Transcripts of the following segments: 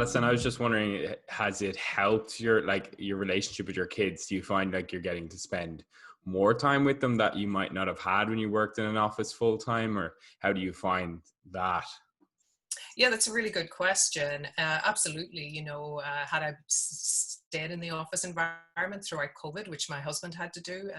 Alison, I was just wondering, has it helped your relationship with your kids? Do you find like you're getting to spend more time with them that you might not have had when you worked in an office full time, or how do you find that? Yeah, that's a really good question. Absolutely. Had I stayed in the office environment throughout COVID, which my husband had to do,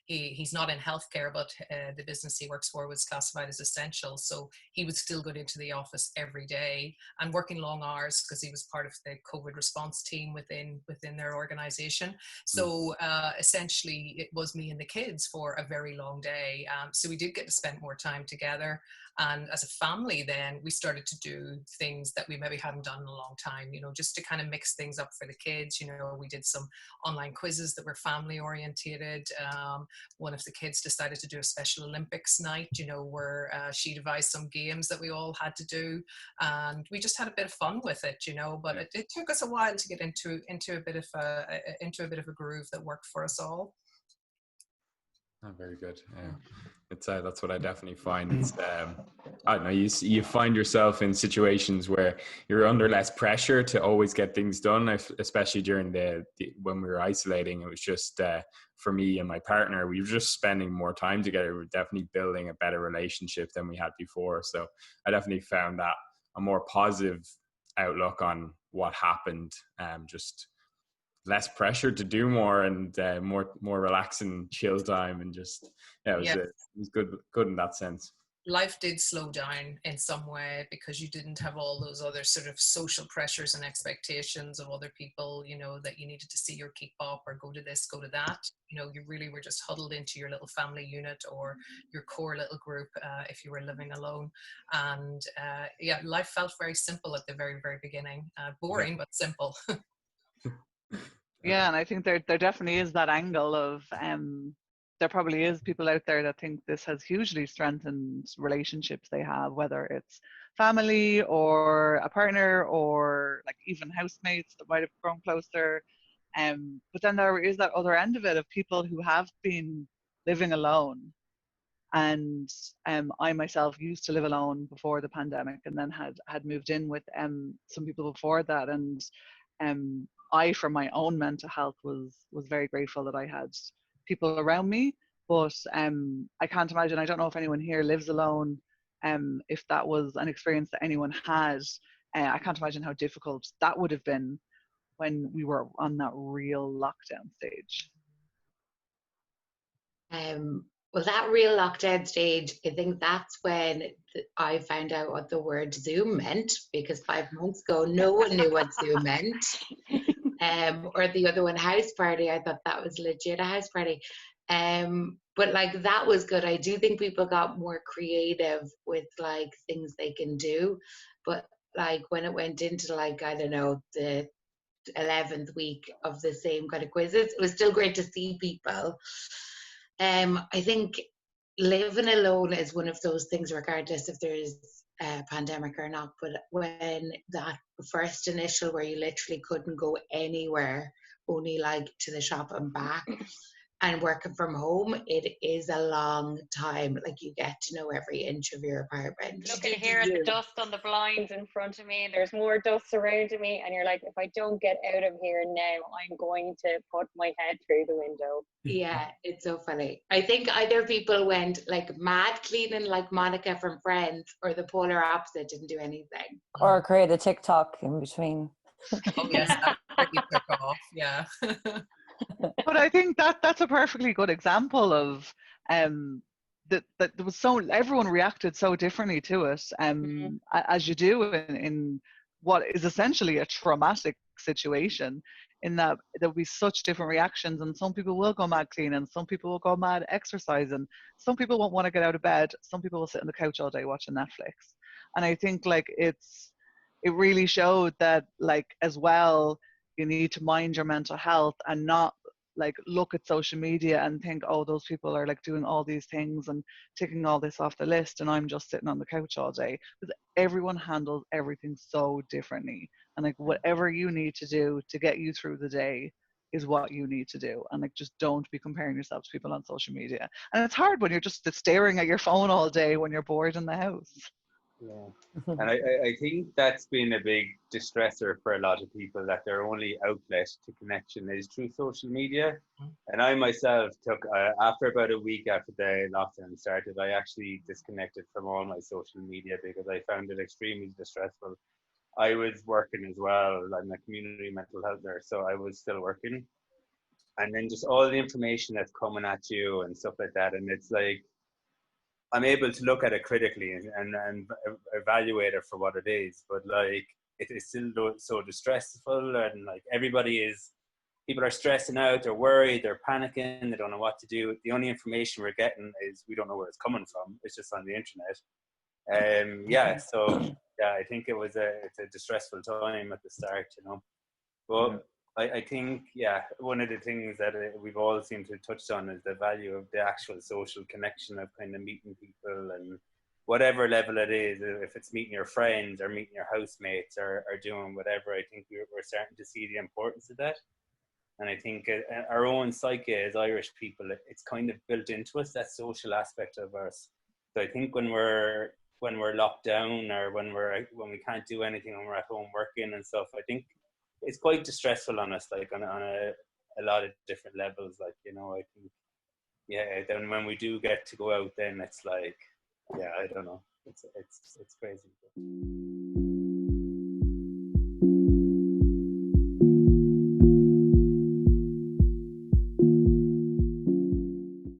he's not in healthcare, but the business he works for was classified as essential. So he would still go into the office every day and working long hours because he was part of the COVID response team within their organization. So essentially, it was me and the kids for a very long day. So we did get to spend more time together. And as a family, then we started to do things that we maybe hadn't done in a long time, just to kind of mix things up for the kids. We did some online quizzes that were family orientated. One of the kids decided to do a Special Olympics night, where she devised some games that we all had to do. And we just had a bit of fun with it, but it took us a while to get into a bit of a groove that worked for us all. Oh, very good. Yeah. It's that's what I definitely find. It's I don't know, you find yourself in situations where you're under less pressure to always get things done, especially during when we were isolating. It was just for me and my partner, we were just spending more time together. We were definitely building a better relationship than we had before. So I definitely found that a more positive outlook on what happened. Just less pressure to do more, and more relaxing, chill time, and just it was good in that sense. Life did slow down in some way because you didn't have all those other sort of social pressures and expectations of other people, that you needed to see or keep up or go to this, go to that. You really were just huddled into your little family unit or your core little group if you were living alone. And life felt very simple at the very, very beginning. Boring, but simple. Yeah, and I think there definitely is that angle of there probably is people out there that think this has hugely strengthened relationships they have, whether it's family or a partner or like even housemates that might have grown closer. But then there is that other end of it of people who have been living alone. And I myself used to live alone before the pandemic, and then had moved in with some people before that. And I, for my own mental health, was very grateful that I had people around me. But I can't imagine, I don't know if anyone here lives alone, if that was an experience that anyone had. I can't imagine how difficult that would have been when we were on that real lockdown stage. Well, that real lockdown stage, I think that's when I found out what the word Zoom meant, because 5 months ago, no one knew what Zoom meant. Or the other one, house party. I thought that was legit a house party. But like that was good. I do think people got more creative with like things they can do. But like when it went into like, I don't know, the 11th week of the same kind of quizzes, it was still great to see people. I think living alone is one of those things, regardless if there's a pandemic or not. But when that first initial where you literally couldn't go anywhere, only like to the shop and back, and working from home, it is a long time. Like you get to know every inch of your apartment. Looking here at the dust on the blinds in front of me, there's more dust surrounding me, and you're like, if I don't get out of here now, I'm going to put my head through the window. Yeah, it's so funny. I think either people went like mad cleaning like Monica from Friends, or the polar opposite, didn't do anything. Or create a TikTok in between. Oh yes, that really took off. Yeah. But I think that's a perfectly good example of that there was so, everyone reacted so differently to it, as you do in what is essentially a traumatic situation, in that there'll be such different reactions, and some people will go mad cleaning, some people will go mad exercising, some people won't want to get out of bed, some people will sit on the couch all day watching Netflix. And I think like it really showed that like as well, you need to mind your mental health and not like look at social media and think, oh, those people are like doing all these things and ticking all this off the list, and I'm just sitting on the couch all day. Because everyone handles everything so differently, and like whatever you need to do to get you through the day is what you need to do. And like just don't be comparing yourself to people on social media. And it's hard when you're just staring at your phone all day when you're bored in the house. Yeah. And I think that's been a big distressor for a lot of people, that their only outlet to connection is through social media. And I myself took, after about a week after the lockdown started, I actually disconnected from all my social media because I found it extremely distressful. I was working as well. I'm a community mental health nurse, so I was still working. And then just all the information that's coming at you and stuff like that. And it's like, I'm able to look at it critically and evaluate it for what it is, but like it is still so distressful, and like people are stressing out, they're worried, they're panicking, they don't know what to do. The only information we're getting is we don't know where it's coming from. It's just on the internet. So I think it's a distressful time at the start, But I think, one of the things that we've all seemed to touch on is the value of the actual social connection of kind of meeting people, and whatever level it is, if it's meeting your friends or meeting your housemates or doing whatever. I think we're starting to see the importance of that. And I think our own psyche as Irish people, it's kind of built into us, that social aspect of us. So I think when we're locked down, or when we can't do anything, when we're at home working and stuff, I think it's quite distressful on us, like on a lot of different levels. Like, I think, then when we do get to go out, then it's like, I don't know, it's crazy.